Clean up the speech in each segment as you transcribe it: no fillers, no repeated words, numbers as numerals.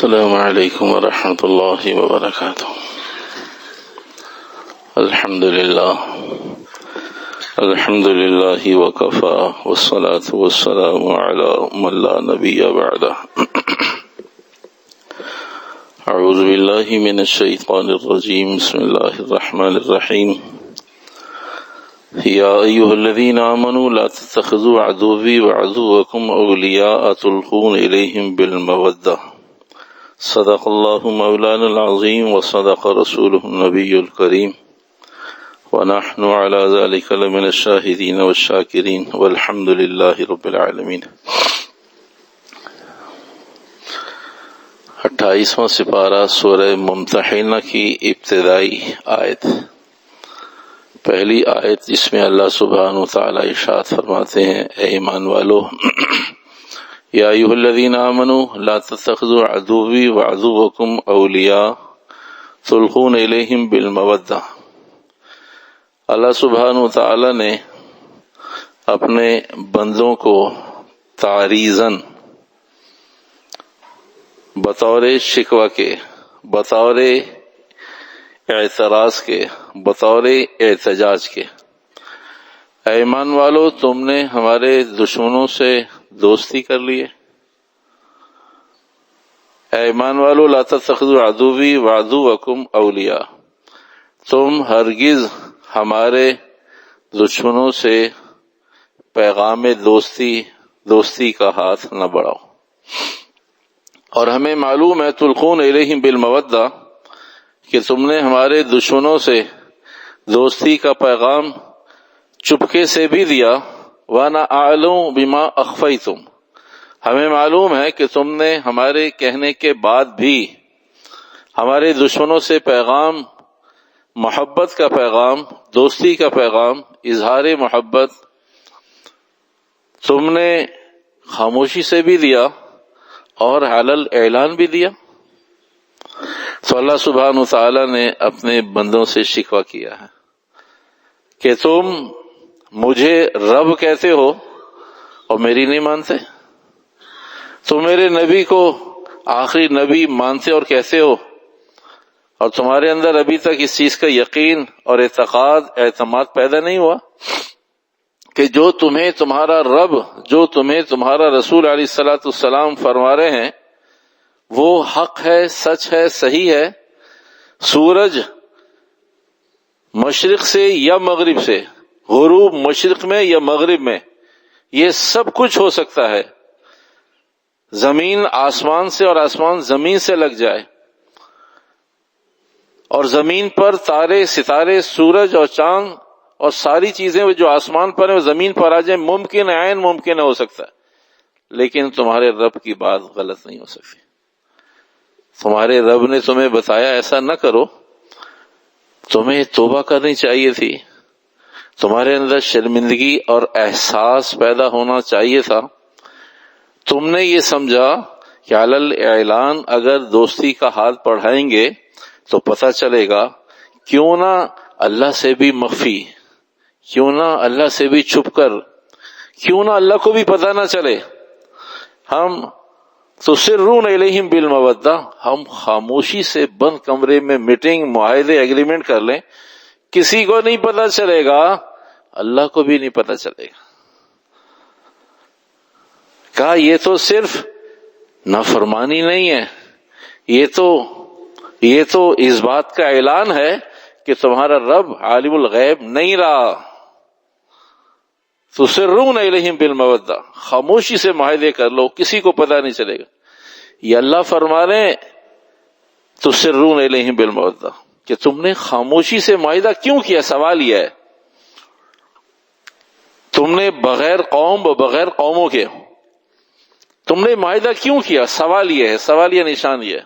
السلام علیکم ورحمۃ اللہ وبرکاتہ۔ الحمد للہ وکفی والصلاة والسلام علی من لا نبی بعدہ۔ اعوذ باللہ من الشیطان الرجیم، بسم اللہ الرحمن الرحیم۔ یا ایھا الذین آمنوا لا تتخذوا عدوی وعدوکم اولیاء تلقون الیہم بالمودہ۔ صدق اللہ مولانا العظیم وصدق رسولہ النبی الکریم ونحن علی ذلک لمن الشاہدین والشاکرین والحمد للہ رب العالمین۔ 28واں سپارہ سورہ ممتحنہ کی ابتدائی آیت، پہلی آیت جس میں اللہ سبحانہ وتعالی ارشاد فرماتے ہیں، اے ایمان والو، یا ایھا الذین آمنوا لا تتخذوا عدوی وعدوکم اولیاء تلقون الیہم بالمودہ۔ اللہ سبحانہ وتعالی نے اپنے بندوں کو تعریضاً، بطور شکوہ کے، بطور اعتراض کے، بطور احتجاج کے، اے ایمان والو تم نے ہمارے دشمنوں سے دوستی کر لیے، اے ایمان والو لا تتخذوا عدوی وعدوکم اولیاء، تم ہرگز ہمارے دشمنوں سے پیغام دوستی کا ہاتھ نہ بڑھاؤ۔ اور ہمیں معلوم ہے تلقون الیہم بالمودہ کہ تم نے ہمارے دشمنوں سے دوستی کا پیغام چپکے سے بھی دیا، وَأَنَا أَعْلَمُ بِمَا أَخْفَيْتُمْ، ہمیں معلوم ہے کہ تم نے ہمارے کہنے کے بعد بھی ہمارے دشمنوں سے پیغام، محبت کا پیغام، دوستی کا پیغام، اظہار محبت تم نے خاموشی سے بھی دیا اور علل اعلان بھی دیا۔ تو اللہ سبحانہ وتعالی نے اپنے بندوں سے شکوہ کیا ہے کہ تم مجھے رب کہتے ہو اور میری نہیں مانتے، تم میرے نبی کو آخری نبی مانتے اور کہتے ہو، اور تمہارے اندر ابھی تک اس چیز کا یقین اور اعتماد پیدا نہیں ہوا کہ جو تمہیں تمہارا رب، جو تمہیں تمہارا رسول علیہ الصلوۃ والسلام فرما رہے ہیں وہ حق ہے، سچ ہے، صحیح ہے۔ سورج مشرق سے یا مغرب سے، غروب مشرق میں یا مغرب میں، یہ سب کچھ ہو سکتا ہے۔ زمین آسمان سے اور آسمان زمین سے لگ جائے، اور زمین پر تارے، ستارے، سورج اور چاند اور ساری چیزیں جو آسمان پر ہیں وہ زمین پر آ جائیں، ممکن ہے، عین ممکن ہو سکتا ہے، لیکن تمہارے رب کی بات غلط نہیں ہو سکتی۔ تمہارے رب نے تمہیں بتایا ایسا نہ کرو، تمہیں توبہ کرنی چاہیے تھی، تمہارے اندر شرمندگی اور احساس پیدا ہونا چاہیے تھا۔ تم نے یہ سمجھا کہ علل اعلان اگر دوستی کا ہاتھ بڑھائیں گے تو پتہ چلے گا، کیوں نہ اللہ سے بھی مخفی، کیوں نہ اللہ سے بھی چھپ کر، کیوں نہ اللہ کو بھی پتہ نہ چلے، ہم تسرون الیہم بالمودہ، ہم خاموشی سے بند کمرے میں میٹنگ، معاہدے، ایگریمنٹ کر لیں، کسی کو نہیں پتہ چلے گا، اللہ کو بھی نہیں پتہ چلے گا۔ کہا یہ تو صرف نافرمانی نہیں ہے، یہ تو اس بات کا اعلان ہے کہ تمہارا رب عالم الغیب نہیں رہا۔ تسرون الیہم بالمودہ، خاموشی سے معاہدے کر لو، کسی کو پتہ نہیں چلے گا۔ یہ اللہ فرما رہے ہیں تسرون الیہم بالمودہ کہ تم نے خاموشی سے معاہدہ کیوں کیا؟ سوال یہ ہے، تم نے بغیر قوم و بغیر قوموں کے تم نے معاہدہ کیوں کیا؟ سوال یہ ہے، سوال یہ نشان یہ ہے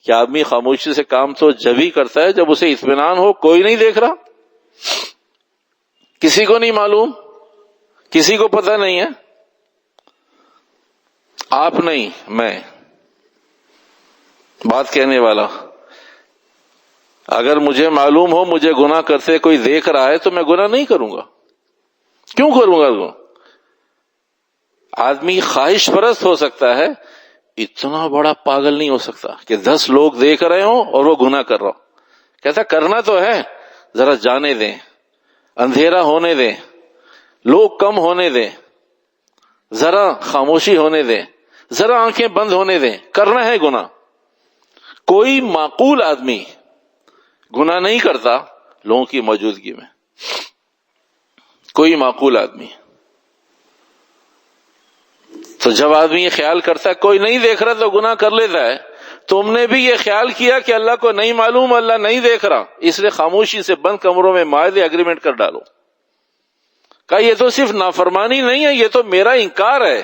کہ آدمی خاموشی سے کام تو جب ہی کرتا ہے جب اسے اطمینان ہو، کوئی نہیں دیکھ رہا، کسی کو نہیں معلوم، کسی کو پتہ نہیں ہے، آپ نہیں، میں بات کہنے والا، اگر مجھے معلوم ہو مجھے گناہ کرتے کوئی دیکھ رہا ہے تو میں گناہ نہیں کروں گا، کیوں کروں گا؟ آدمی خواہش پرست ہو سکتا ہے اتنا بڑا پاگل نہیں ہو سکتا کہ 10 لوگ دیکھ رہے ہوں اور وہ گناہ کر رہا ہو. کہتا کرنا تو ہے، ذرا جانے دیں، اندھیرا ہونے دیں، لوگ کم ہونے دیں، ذرا خاموشی ہونے دیں، ذرا آنکھیں بند ہونے دیں، کرنا ہے گناہ. کوئی معقول آدمی گناہ نہیں کرتا لوگوں کی موجودگی میں، کوئی معقول آدمی. تو جب آدمی یہ خیال کرتا ہے کوئی نہیں دیکھ رہا تو گناہ کر لیتا ہے، تم نے بھی یہ خیال کیا کہ اللہ کو نہیں معلوم، اللہ نہیں دیکھ رہا، اس لیے خاموشی سے بند کمروں میں معاہدے اگریمنٹ کر ڈالو. کہا یہ تو صرف نافرمانی نہیں ہے، یہ تو میرا انکار ہے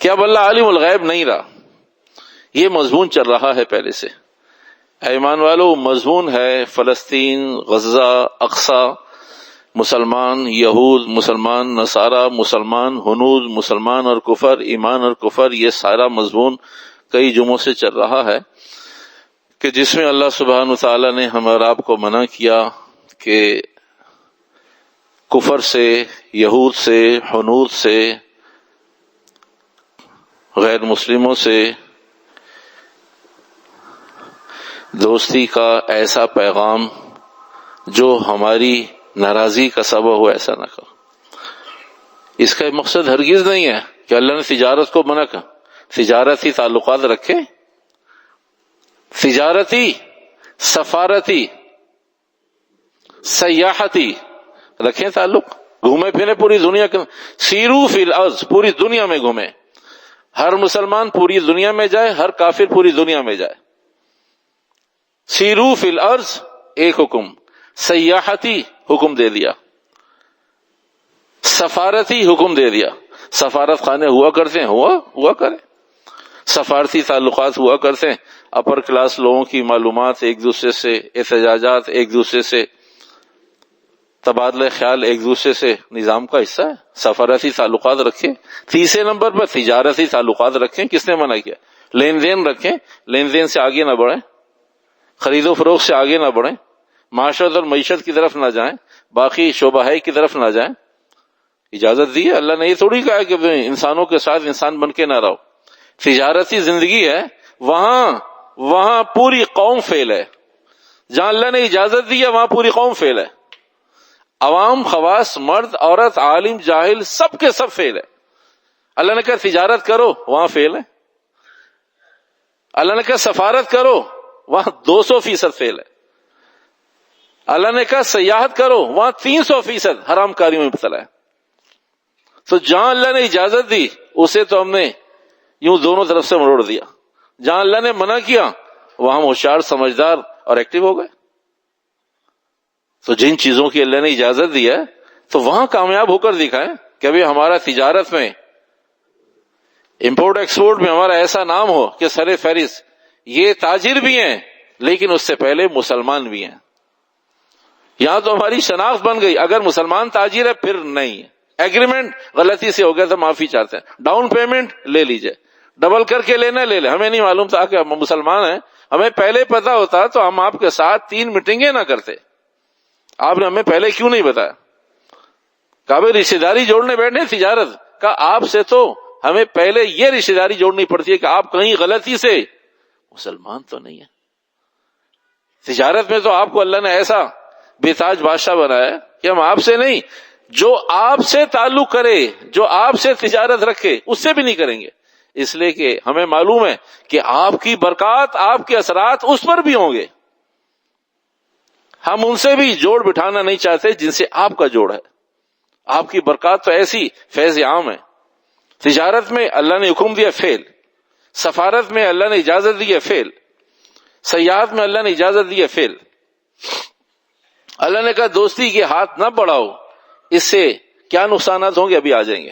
کہ اب اللہ عالم الغیب نہیں رہا. یہ مضمون چل رہا ہے پہلے سے. ایمان والو، مضمون ہے فلسطین، غزہ، اقصی، مسلمان یہود، مسلمان نصارہ، مسلمان ہنود، مسلمان اور کفر، ایمان اور کفر. یہ سارا مضمون کئی جمعوں سے چل رہا ہے کہ جس میں اللہ سبحانہ وتعالی نے ہم اور آپ کو منع کیا کہ کفر سے، یہود سے، ہنود سے، غیر مسلموں سے دوستی کا ایسا پیغام جو ہماری ناراضی کا سبب ہو ایسا نہ کرو. اس کا مقصد ہرگز نہیں ہے کہ اللہ نے تجارت کو منع کر. تجارتی تعلقات رکھے، تجارتی، سفارتی، سیاحتی رکھیں تعلق، گھومے پھرے پوری دنیا کے. سیرو فی الارض، پوری دنیا میں گھومے، ہر مسلمان پوری دنیا میں جائے، ہر کافر پوری دنیا میں جائے. سیرو فی الارض ایک حکم، سیاحتی حکم دے دیا، سفارتی حکم دے دیا. سفارت خانے ہوا کرتے ہیں، ہوا کرے. سفارتی تعلقات ہوا کرتے ہیں، اپر کلاس لوگوں کی معلومات ایک دوسرے سے، احتجاجات ایک دوسرے سے، تبادلہ خیال ایک دوسرے سے نظام کا حصہ ہے. سفارتی تعلقات رکھیں. تیسرے نمبر پر تجارتی تعلقات رکھیں. کس نے منع کیا؟ لین دین رکھیں، لین دین سے آگے نہ بڑھیں، خرید و فروخت سے آگے نہ بڑھیں، معاشرت اور معیشت کی طرف نہ جائیں، باقی شعبہ کی طرف نہ جائیں. اجازت دی ہے. اللہ نے یہ تھوڑی کہا کہ انسانوں کے ساتھ انسان بن کے نہ رہو. تجارتی زندگی ہے، وہاں پوری قوم فیل ہے. جہاں اللہ نے اجازت دی ہے وہاں پوری قوم فیل ہے. عوام، خواص، مرد، عورت، عالم، جاہل، سب کے سب فیل ہے. اللہ نے کہا تجارت کرو، وہاں فیل ہے. اللہ نے کہا سفارت کرو، وہاں 200% فیل ہے. اللہ نے کہا سیاحت کرو، وہاں 300% حرام کاریوں میں مبتلا ہے. تو جہاں اللہ نے اجازت دی اسے تو ہم نے یوں دونوں طرف سے مروڑ دیا. جہاں اللہ نے منع کیا وہاں ہم ہوشیار، سمجھدار اور ایکٹیو ہو گئے. تو جن چیزوں کی اللہ نے اجازت دی ہے تو وہاں کامیاب ہو کر دکھائیں کہ ابھی ہمارا تجارت میں، امپورٹ ایکسپورٹ میں ہمارا ایسا نام ہو کہ سر فہرست یہ تاجر بھی ہیں لیکن اس سے پہلے مسلمان بھی ہیں. یہاں تو ہماری شناخت بن گئی. اگر مسلمان تاجر ہے پھر نہیں، ایگریمنٹ غلطی سے ہو گیا تو معافی چاہتے ہیں، ڈاؤن پیمنٹ لے لیجئے، ڈبل کر کے لینا لے لیں. ہمیں نہیں معلوم تھا کہ ہم مسلمان ہیں، ہمیں پہلے پتا ہوتا تو ہم آپ کے ساتھ 3 میٹنگیں نہ کرتے. آپ نے ہمیں پہلے کیوں نہیں بتایا؟ کہا بھائی رشتے داری جوڑنے بیٹھے تجارت کا، آپ سے تو ہمیں پہلے یہ رشتے داری جوڑنی پڑتی ہے کہ آپ کہیں غلطی سے مسلمان تو نہیں ہے. تجارت میں تو آپ کو اللہ نے ایسا بے تاج بادشاہ بنایا ہے کہ ہم آپ سے نہیں، جو آپ سے تعلق کرے، جو آپ سے تجارت رکھے اس سے بھی نہیں کریں گے. اس لیے کہ ہمیں معلوم ہے کہ آپ کی برکات، آپ کے اثرات اس پر بھی ہوں گے. ہم ان سے بھی جوڑ بٹھانا نہیں چاہتے جن سے آپ کا جوڑ ہے. آپ کی برکات تو ایسی فیض عام ہے. تجارت میں اللہ نے حکم دیا فیل، سفارت میں اللہ نے اجازت دی ہے فیل، سیاحت میں اللہ نے اجازت دی ہے فیل. اللہ نے کہا دوستی کے ہاتھ نہ بڑھاؤ، اس سے کیا نقصانات ہوں گے ابھی آ جائیں گے.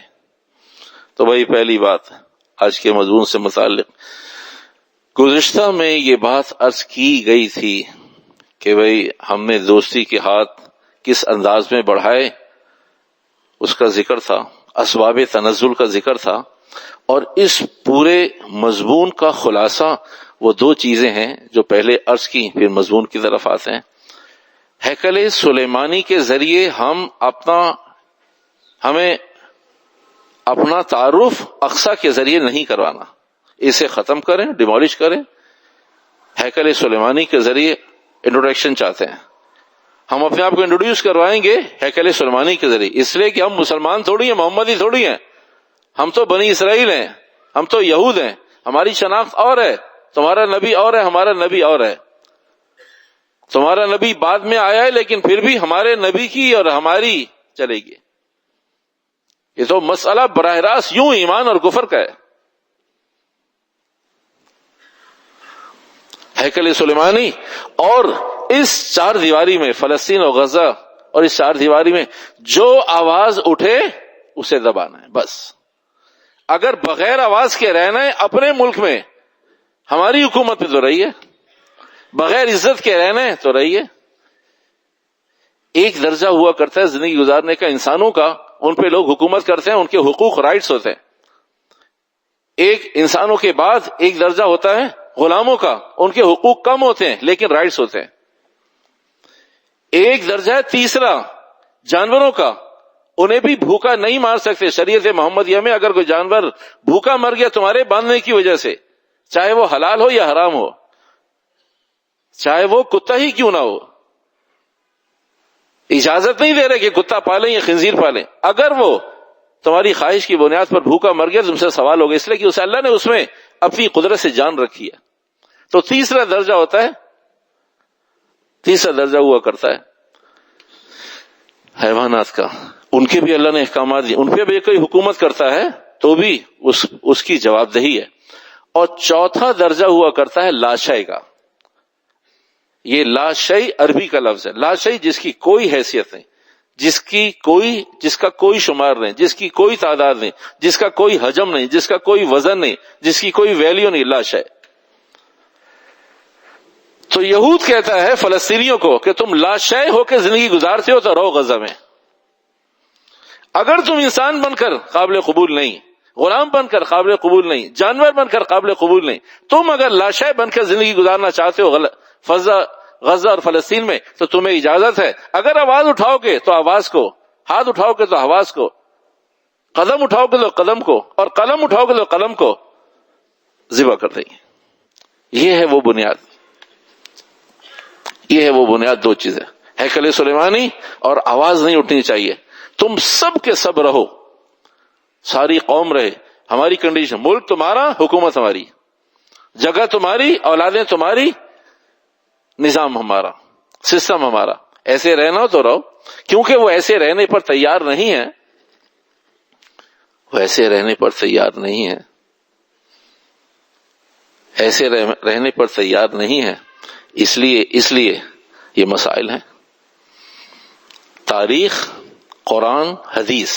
تو بھائی پہلی بات آج کے مضمون سے متعلق، گزشتہ میں یہ بات عرض کی گئی تھی کہ بھئی ہم نے دوستی کے ہاتھ کس انداز میں بڑھائے، اس کا ذکر تھا، اسباب تنزل کا ذکر تھا. اور اس پورے مضمون کا خلاصہ وہ 2 چیزیں ہیں جو پہلے عرض کی پھر مضمون کی طرف آتے ہیں. ہیکل سلیمانی کے ذریعے ہمیں اپنا تعارف اقصی کے ذریعے نہیں کروانا. اسے ختم کریں، ڈیمولش کریں. ہیکل سلیمانی کے ذریعے انٹروڈکشن چاہتے ہیں. ہم اپنے آپ کو انٹروڈیوس کروائیں گے ہیکل سلیمانی کے ذریعے، اس لیے کہ ہم مسلمان تھوڑی ہیں، محمدی تھوڑی ہیں. ہم تو بنی اسرائیل ہیں، ہم تو یہود ہیں. ہماری شناخت اور ہے، تمہارا نبی اور ہے، ہمارا نبی اور ہے. تمہارا نبی بعد میں آیا ہے لیکن پھر بھی ہمارے نبی کی اور ہماری چلے گی. یہ تو مسئلہ براہ راست یوں ایمان اور کفر کا ہے. ہیکل سلیمانی اور اس چار دیواری میں، فلسطین اور غزہ اور اس چار دیواری میں جو آواز اٹھے اسے دبانا ہے بس. اگر بغیر آواز کے رہنا ہے اپنے ملک میں، ہماری حکومت پہ تو رہیے، بغیر عزت کے رہنا ہے تو رہیے. ایک درجہ ہوا کرتا ہے زندگی گزارنے کا انسانوں کا، ان پہ لوگ حکومت کرتے ہیں، ان کے حقوق رائٹس ہوتے ہیں. ایک انسانوں کے بعد ایک درجہ ہوتا ہے غلاموں کا، ان کے حقوق کم ہوتے ہیں لیکن رائٹس ہوتے ہیں. ایک درجہ ہے تیسرا جانوروں کا، انہیں بھی بھوکا نہیں مار سکتے. شریعت محمدیہ میں اگر کوئی جانور بھوکا مر گیا تمہارے باندھنے کی وجہ سے، چاہے وہ حلال ہو یا حرام ہو، چاہے وہ کتا ہی کیوں نہ ہو، اجازت نہیں دے رہے کہ کتا پالیں یا خنزیر پالیں. اگر وہ تمہاری خواہش کی بنیاد پر بھوکا مر گیا تم سے سوال ہوگا، اس لیے کہ اسے اللہ نے اس میں اپنی قدرت سے جان رکھی ہے. تو تیسرا درجہ ہوتا ہے، تیسرا درجہ ہوا کرتا ہے حیوانات کا. ان کے بھی اللہ نے احکامات دیے، ان پہ بھی کوئی حکومت کرتا ہے تو بھی اس کی جواب دہی ہے. اور چوتھا درجہ ہوا کرتا ہے لاشے کا. یہ لاشئی عربی کا لفظ ہے. لاشئی جس کی کوئی حیثیت نہیں، جس کا کوئی شمار نہیں، جس کی کوئی تعداد نہیں، جس کا کوئی حجم نہیں، جس کا کوئی وزن نہیں، جس کی کوئی ویلیو نہیں، لاشے. تو یہود کہتا ہے فلسطینیوں کو کہ تم لاشے ہو کے زندگی گزارتے ہو تو رہو غزہ میں. اگر تم انسان بن کر قابل قبول نہیں، غلام بن کر قابل قبول نہیں، جانور بن کر قابل قبول نہیں، تم اگر لاشے بن کر زندگی گزارنا چاہتے ہو غزہ اور فلسطین میں تو تمہیں اجازت ہے. اگر آواز اٹھاؤ گے تو آواز کو، ہاتھ اٹھاؤ گے تو آواز کو، قدم اٹھاؤ گے تو قدم کو، اور قلم اٹھاؤ گے تو قلم کو ذبح کر دیں گے. یہ ہے وہ بنیاد، یہ ہے وہ بنیاد. دو چیزیں، ہیکل سلیمانی اور آواز نہیں اٹھنی چاہیے. تم سب کے سب رہو، ساری قوم رہے. ہماری کنڈیشن، ملک تمہارا، حکومت ہماری، جگہ تمہاری، اولادیں تمہاری، نظام ہمارا، سسٹم ہمارا. ایسے رہنا تو رہو. کیونکہ وہ ایسے رہنے پر تیار نہیں ہے، وہ ایسے رہنے پر تیار نہیں ہے، ایسے رہنے پر تیار نہیں ہے. اس لیے یہ مسائل ہیں. تاریخ، قرآن، حدیث.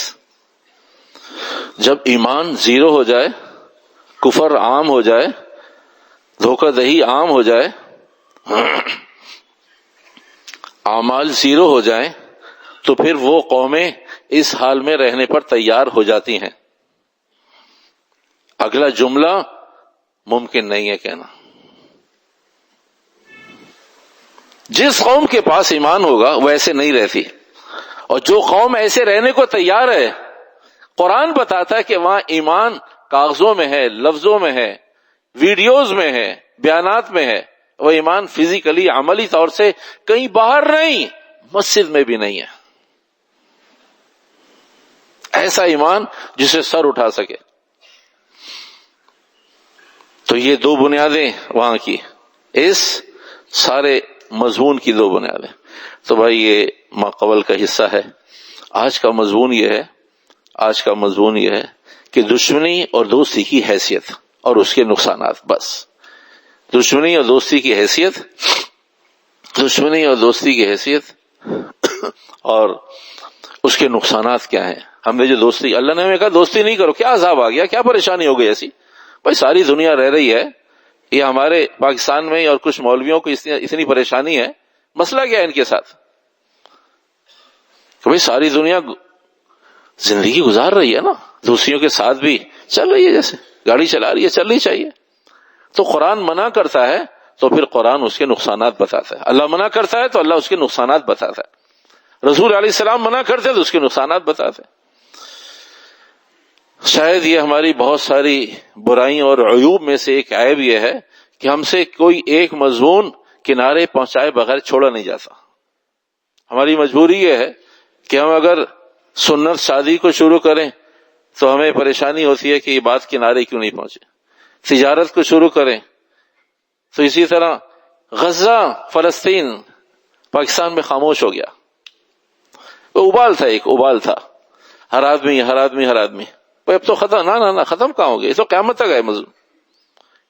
جب ایمان زیرو ہو جائے، کفر عام ہو جائے، دھوکہ دہی عام ہو جائے، اعمال زیرو ہو جائیں، تو پھر وہ قومیں اس حال میں رہنے پر تیار ہو جاتی ہیں. اگلا جملہ ممکن نہیں ہے کہنا. جس قوم کے پاس ایمان ہوگا وہ ایسے نہیں رہتی، اور جو قوم ایسے رہنے کو تیار ہے، قرآن بتاتا ہے کہ وہاں ایمان کاغذوں میں ہے، لفظوں میں ہے، ویڈیوز میں ہے، بیانات میں ہے. وہ ایمان فزیکلی، عملی طور سے کہیں باہر نہیں، مسجد میں بھی نہیں ہے. ایسا ایمان جسے سر اٹھا سکے. تو یہ دو بنیادیں وہاں کی، اس سارے مضمون کی دو بنیادیں. تو بھائی یہ ماقبل کا حصہ ہے. آج کا مضمون یہ ہے کہ دشمنی اور دوستی کی حیثیت اور اس کے نقصانات. بس دشمنی اور دوستی کی حیثیت، دشمنی اور دوستی کی حیثیت اور اس کے نقصانات کیا ہیں. ہم نے جو دوستی، اللہ نے ہمیں کہا دوستی نہیں کرو، کیا عذاب آ گیا، کیا پریشانی ہو گئی ایسی؟ بھائی ساری دنیا رہ رہی ہے، یہ ہمارے پاکستان میں اور کچھ مولویوں کو اتنی پریشانی ہے. مسئلہ کیا ہے ان کے ساتھ؟ کہ بھائی ساری دنیا زندگی گزار رہی ہے نا، دوسریوں کے ساتھ بھی چل رہی ہے، جیسے گاڑی چلا رہی ہے، چلنی چاہیے. تو قرآن منع کرتا ہے تو پھر قرآن اس کے نقصانات بتاتا ہے. اللہ منع کرتا ہے تو اللہ اس کے نقصانات بتاتا ہے. رسول علیہ السلام منع کرتے تو اس کے نقصانات بتاتے. شاید یہ ہماری بہت ساری برائیوں اور عیوب میں سے ایک عیب یہ ہے کہ ہم سے کوئی ایک مضمون کنارے پہنچائے بغیر چھوڑا نہیں جاتا. ہماری مجبوری یہ ہے کہ ہم اگر سنت شادی کو شروع کریں تو ہمیں پریشانی ہوتی ہے کہ یہ بات کنارے کیوں نہیں پہنچے. تجارت کو شروع کریں تو اسی طرح غزہ فلسطین پاکستان میں خاموش ہو گیا. وہ ابال تھا، ایک ابال تھا، ہر آدمی اب تو ختم. نہ ختم کہاں ہو گیا؟ یہ تو قیامت تک ہے مضمون.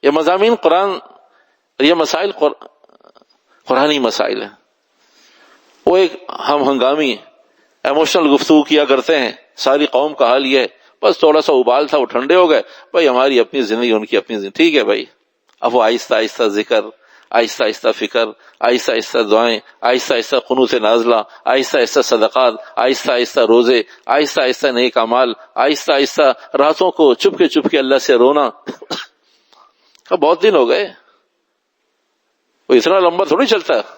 یہ مضامین قرآن، یہ مسائل قرآنی مسائل ہیں. وہ ایک ہم ہنگامی ایموشنل گفتگو کیا کرتے ہیں. ساری قوم کا حال یہ ہے بس تھوڑا سا ابال تھا، وہ ٹھنڈے ہو گئے. بھائی ہماری اپنی زندگی، ان کی اپنی زندگی. ٹھیک ہے بھائی. اب وہ آہستہ آہستہ ذکر، آہستہ آہستہ فکر، آہستہ آہستہ دعائیں، آہستہ آہستہ قنوت نازلہ، آہستہ آہستہ صدقات، آہستہ آہستہ روزے، آہستہ آہستہ نیک اعمال، آہستہ آہستہ راتوں کو چپ کے اللہ سے رونا. بہت دن ہو گئے. وہ اتنا لمبا تھوڑی چلتا ہے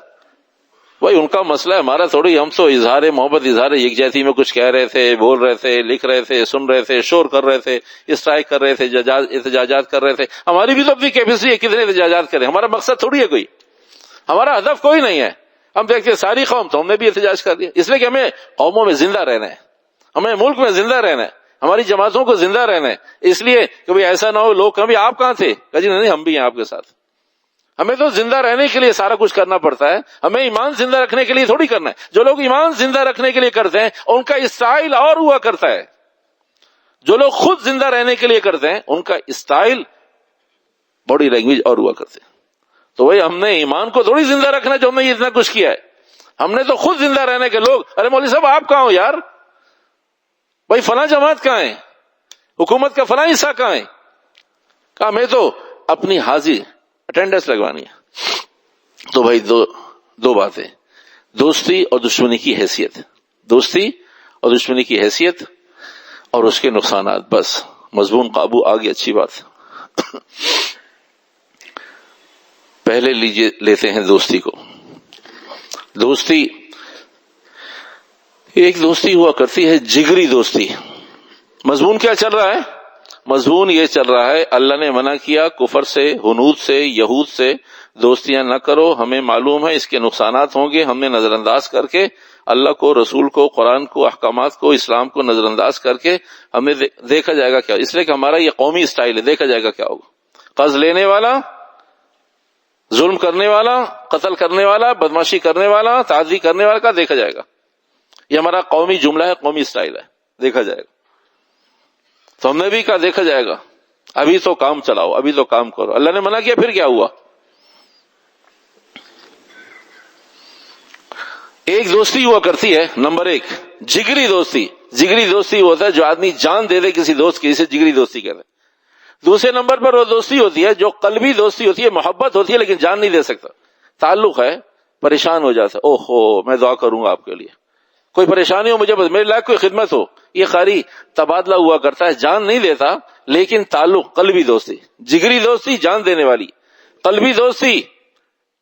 بھائی. ان کا مسئلہ ہے، ہمارا تھوڑی. ہم تو اظہار محبت، اظہار یکجہتی میں کچھ کہہ رہے تھے، بول رہے تھے، لکھ رہے تھے، سن رہے تھے، شور کر رہے تھے، اسٹرائک کر رہے تھے، احتجاجات کر رہے تھے. ہماری بھی تو اپنی کیپیسٹی ہے، کتنے احتجاجات کریں. ہمارا مقصد تھوڑی ہے کوئی، ہمارا ہدف کوئی نہیں ہے. ہم دیکھتے ساری قوم، تو ہم نے بھی احتجاج کر دیا. اس لیے کہ ہمیں قوموں میں زندہ رہنا ہے، ہمیں ملک میں زندہ رہنا ہے، ہماری جماعتوں کو زندہ رہنا ہے. اس لیے کہ بھائی ایسا نہ ہو لوگ کبھی آپ کہاں تھے، کہ جی نہیں ہم بھی ہیں آپ کے ساتھ. ہمیں تو زندہ رہنے کے لیے سارا کچھ کرنا پڑتا ہے. ہمیں ایمان زندہ رکھنے کے لیے تھوڑی کرنا ہے. جو لوگ ایمان زندہ رکھنے کے لیے کرتے ہیں ان کا اسٹائل اور ہوا کرتا ہے. جو لوگ خود زندہ رہنے کے لیے کرتے ہیں ان کا اسٹائل، باڈی لینگویج اور ہوا کرتے ہیں. تو وہی ہم نے ایمان کو تھوڑی زندہ رکھنا جو ہم نے اتنا کچھ کیا ہے. ہم نے تو خود زندہ رہنے کے لوگ. ارے مولوی صاحب آپ کہاں ہو یار؟ بھائی فلاں جماعت کہاں ہے؟ حکومت کا فلاں حصہ کہاں ہے؟ کہا میں تو اپنی حاضری اٹینڈنس لگوانی ہے. تو بھائی دو باتیں، دوستی اور دشمنی کی حیثیت. دوستی اور دشمنی کی حیثیت اور اس کے نقصانات. بس مضمون قابو آ گیا، اچھی بات. پہلے لیتے ہیں دوستی کو. دوستی، ایک دوستی ہوا کرتی ہے جگری دوستی. مضمون کیا چل رہا ہے؟ مضمون یہ چل رہا ہے اللہ نے منع کیا کفر سے، ہنود سے، یہود سے دوستیاں نہ کرو. ہمیں معلوم ہے اس کے نقصانات ہوں گے. ہم نے نظر انداز کر کے اللہ کو، رسول کو، قرآن کو، احکامات کو، اسلام کو نظر انداز کر کے ہمیں دیکھا جائے گا کیا. اس لیے کہ ہمارا یہ قومی اسٹائل ہے. دیکھا جائے گا کیا ہوگا. قرض لینے والا، ظلم کرنے والا، قتل کرنے والا، بدماشی کرنے والا، تعدی کرنے والا کا دیکھا جائے گا. یہ ہمارا قومی جملہ ہے، قومی اسٹائل ہے. دیکھا جائے گا. تو ہم نے بھی کہا دیکھا جائے گا. ابھی تو کام چلاؤ، ابھی تو کام کرو. اللہ نے منع کیا، پھر کیا ہوا؟ ایک دوستی ہوا کرتی ہے، نمبر ایک جگری دوستی. جگری دوستی ہوتا ہے جو آدمی جان دے دے کسی دوست کی، اسے جگری دوستی کہتے ہیں. دوسرے نمبر پر وہ دوستی ہوتی ہے جو قلبی دوستی ہوتی ہے، محبت ہوتی ہے لیکن جان نہیں دے سکتا. تعلق ہے، پریشان ہو جاتا ہے، اوہو میں دعا کروں گا آپ کے لیے، کوئی پریشانی ہو مجھے بس، میرے لائق کوئی خدمت ہو. یہ خالی تبادلہ ہوا کرتا ہے، جان نہیں دیتا لیکن تعلق. قلبی دوستی، جگری دوستی جان دینے والی. قلبی دوستی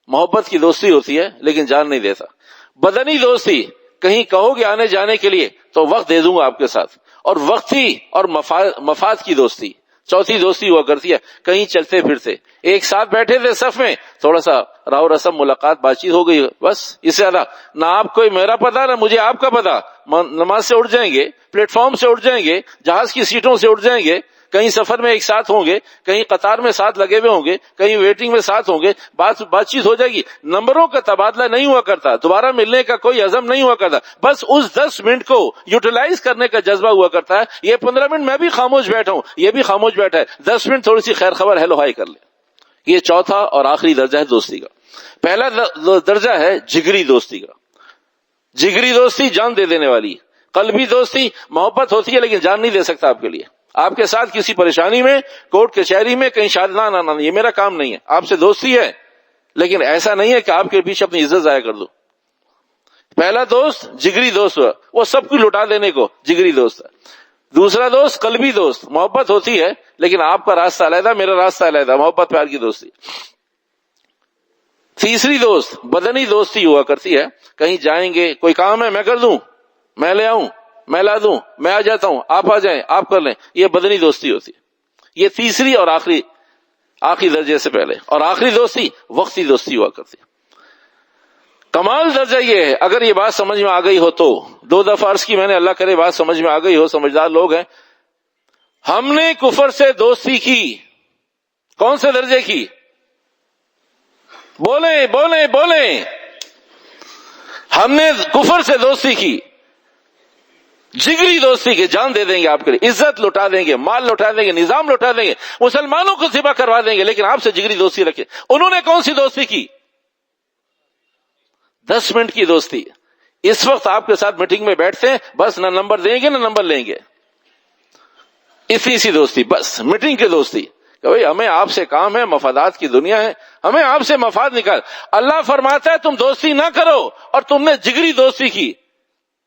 محبت کی دوستی ہوتی ہے لیکن جان نہیں دیتا. بدنی دوستی، کہیں کہو گے آنے جانے کے لیے تو وقت دے دوں گا آپ کے ساتھ، اور وقتی اور مفاد کی دوستی. چوتھی دوستی ہوا کرتی ہے کہیں چلتے پھرتے، ایک ساتھ بیٹھے تھے صف میں، تھوڑا سا راو رسم ملاقات بات چیت ہو گئی، بس اس سے زیادہ نہ آپ کوئی میرا پتا نہ مجھے آپ کا پتا. نماز سے اٹھ جائیں گے، پلیٹ فارم سے اٹھ جائیں گے، جہاز کی سیٹوں سے اٹھ جائیں گے، کہیں سفر میں ایک ساتھ ہوں گے، کہیں قطار میں ساتھ لگے ہوئے ہوں گے، کہیں ویٹنگ میں ساتھ ہوں گے، بات چیت ہو جائے گی. نمبروں کا تبادلہ نہیں ہوا کرتا، دوبارہ ملنے کا کوئی عزم نہیں ہوا کرتا. بس اس 10 منٹ کو یوٹیلائز کرنے کا جذبہ ہوا کرتا ہے. یہ 15 منٹ میں بھی خاموش بیٹھا ہوں، یہ بھی خاموش بیٹھا ہے، 10 منٹ تھوڑی سی خیر خبر ہیلو ہائی کر لیں. یہ چوتھا اور آخری درجہ ہے دوستی کا. پہلا درجہ ہے جگری دوستی کا. جگری دوستی جان دے دینے والی. قلبی دوستی محبت ہوتی ہے لیکن جان نہیں دے سکتا آپ کے لیے. آپ کے ساتھ کسی پریشانی میں، کورٹ کچہری میں، کہیں شاید نہ یہ میرا کام نہیں ہے. آپ سے دوستی ہے لیکن ایسا نہیں ہے کہ آپ کے پیچھے اپنی عزت ضائع کر دو. پہلا دوست جگری دوست، وہ سب کچھ لٹا دینے کو جگری دوست ہے. دوسرا دوست قلبی دوست، محبت ہوتی ہے لیکن آپ کا راستہ علیحدہ، میرا راستہ علیحدہ، محبت پیار کی دوستی. تیسری دوست بدنی دوستی ہوا کرتی ہے. کہیں جائیں گے، کوئی کام ہے میں کر دوں، میں لے آؤں، میں لا دوں، میں آ جاتا ہوں، آپ آ جائیں، آپ کر لیں، یہ بدنی دوستی ہوتی ہے. یہ تیسری اور آخری درجے سے پہلے. اور آخری دوستی وقتی دوستی ہوا کرتی. کمال درجہ یہ ہے، اگر یہ بات سمجھ میں آ گئی ہو تو 2 دفعہ عرض کی میں نے، اللہ کرے بات سمجھ میں آ گئی ہو، سمجھدار لوگ ہیں. ہم نے کفر سے دوستی کی، کون سے درجے کی؟ بولیں بولیں بولیں. ہم نے کفر سے دوستی کی، جگری دوستی کی، جان دے دیں گے آپ کے لیے، عزت لٹا دیں گے، مال لٹا دیں گے، نظام لٹا دیں گے، مسلمانوں کو ذبح کروا دیں گے، لیکن آپ سے جگری دوستی رکھے. انہوں نے کون سی دوستی کی؟ 10 منٹ کی دوستی. اس وقت آپ کے ساتھ میٹنگ میں بیٹھتے ہیں، بس نہ نمبر دیں گے نہ نمبر لیں گے. اتنی سی دوستی، بس میٹنگ کی دوستی کہ بھئی ہمیں آپ سے کام ہے، مفادات کی دنیا ہے، ہمیں آپ سے مفاد نکال. اللہ فرماتا ہے تم دوستی نہ کرو، اور تم نے جگری دوستی کی،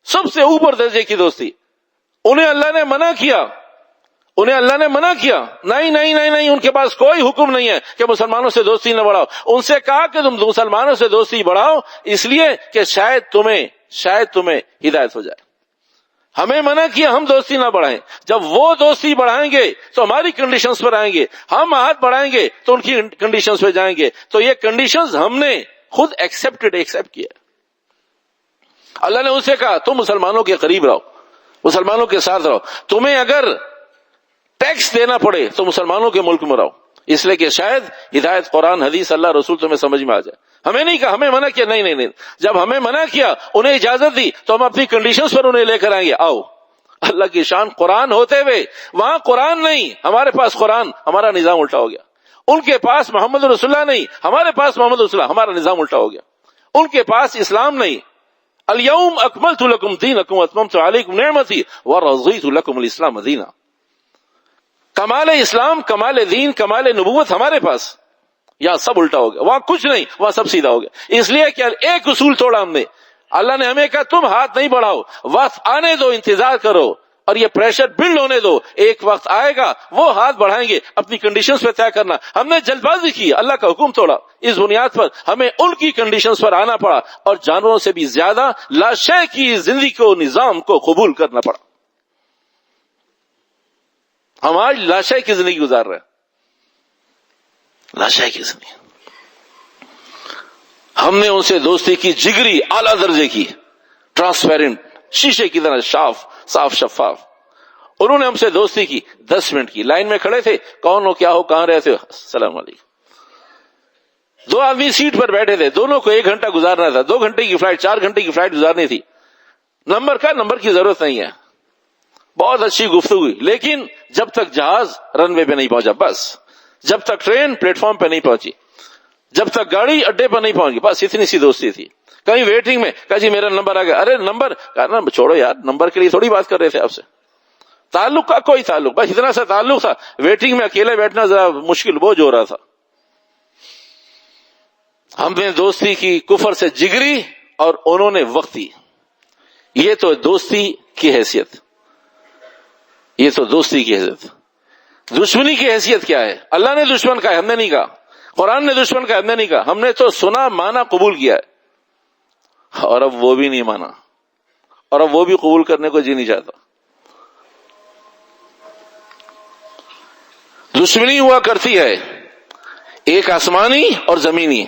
سب سے اوپر درجے کی دوستی. انہیں اللہ نے منع کیا، نہیں نہیں نہیں نہیں، ان کے پاس کوئی حکم نہیں ہے کہ مسلمانوں سے دوستی نہ بڑھاؤ. ان سے کہا کہ تم مسلمانوں سے دوستی بڑھاؤ اس لیے کہ شاید تمہیں ہدایت ہو جائے. ہمیں منع کیا ہم دوستی نہ بڑھائیں. جب وہ دوستی بڑھائیں گے تو ہماری کنڈیشنز پر آئیں گے، ہم ہاتھ بڑھائیں گے تو ان کی کنڈیشنز پہ جائیں گے. تو یہ کنڈیشنز ہم نے خود ایکسپٹ کیا. اللہ نے ان سے کہا تم مسلمانوں کے قریب رہو، مسلمانوں کے ساتھ رہو، تمہیں اگر ٹیکس دینا پڑے تو مسلمانوں کے ملک میں رہو، اس لیے کہ شاید ہدایت قرآن حدیث اللہ رسول تمہیں سمجھ میں آ جائے. ہمیں نہیں کہا، ہمیں منع کیا، نہیں. جب ہمیں منع کیا، انہیں اجازت دی، تو ہم اپنی کنڈیشنز پر انہیں لے کر آئیں گے. آؤ. اللہ کی شان، قرآن ہوتے ہوئے وہاں قرآن نہیں، ہمارے پاس قرآن، ہمارا نظام الٹا ہو گیا. ان کے پاس محمد رسول اللہ نہیں، ہمارے پاس محمد رسول اللہ، ہمارا نظام الٹا ہو گیا. ان کے پاس اسلام نہیں، الیوم اکملت لکم دینکم واتممت علیکم نعمتی ورضیت لکم الاسلام دینا. کمال اسلام، کمال دین، کمال نبوت ہمارے پاس، یا سب الٹا ہو گیا. وہاں کچھ نہیں، وہاں سب سیدھا ہو گیا. اس لیے کہ ایک اصول توڑا ہم نے. اللہ نے ہمیں کہا تم ہاتھ نہیں بڑھاؤ، وقت آنے دو، انتظار کرو اور یہ پریشر بلڈ ہونے دو. ایک وقت آئے گا وہ ہاتھ بڑھائیں گے. اپنی کنڈیشنز پہ طے کرنا. ہم نے جلد بازی کی، اللہ کا حکم توڑا. اس بنیاد پر ہمیں ان کی کنڈیشنز پر آنا پڑا اور جانوروں سے بھی زیادہ لاشے کی زندگی کو، نظام کو قبول کرنا پڑا. ہم آج لاشے کی زندگی گزار رہے ہیں، لاشے کی زندگی. ہم نے ان سے دوستی کی، جگری، اعلیٰ درجے کی، ٹرانسپیرنٹ، شیشے کی طرح صاف شفاف. انہوں نے ہم سے دوستی کی. 10 منٹ کی لائن میں کھڑے تھے، کون ہو، کیا ہو، کہاں رہتے ہو، السلام علیکم. 2 آدمی سیٹ پر بیٹھے تھے، دونوں کو 1 گھنٹہ گزارنا تھا. 2 گھنٹے کی فلائٹ، 4 گھنٹے کی فلائٹ گزارنی تھی. نمبر کی ضرورت نہیں ہے. بہت اچھی گفتگو، لیکن جب تک جہاز رن وے پہ نہیں پہنچا، بس جب تک ٹرین پلیٹ فارم پہ نہیں پہنچی، جب تک گاڑی اڈے پر نہیں پہنچ گئی، بس اتنی سی دوستی تھی. کہیں ویٹنگ میں کہا جی میرا نمبر آ گیا. ارے نمبر کہا چھوڑو یار، نمبر کے لیے تھوڑی بات کر رہے تھے آپ سے. تعلق کا کوئی تعلق، بس اتنا سا تعلق تھا. ویٹنگ میں اکیلے بیٹھنا ذرا مشکل بوجھ ہو رہا تھا. ہم نے دوستی کی کفر سے جگری اور انہوں نے وقتی. یہ تو دوستی کی حیثیت، یہ تو دوستی کی حیثیت. دشمنی کی حیثیت کیا ہے؟ اللہ نے دشمن کہا، ہم نے نہیں کہا. قرآن نے دشمن کہا، ہم نے نہیں کہا. ہم نے تو سنا، مانا، قبول کیا ہے. اور اب وہ بھی نہیں مانا، اور اب وہ بھی قبول کرنے کو جی نہیں چاہتا. دشمنی ہوا کرتی ہے ایک آسمانی اور زمینی،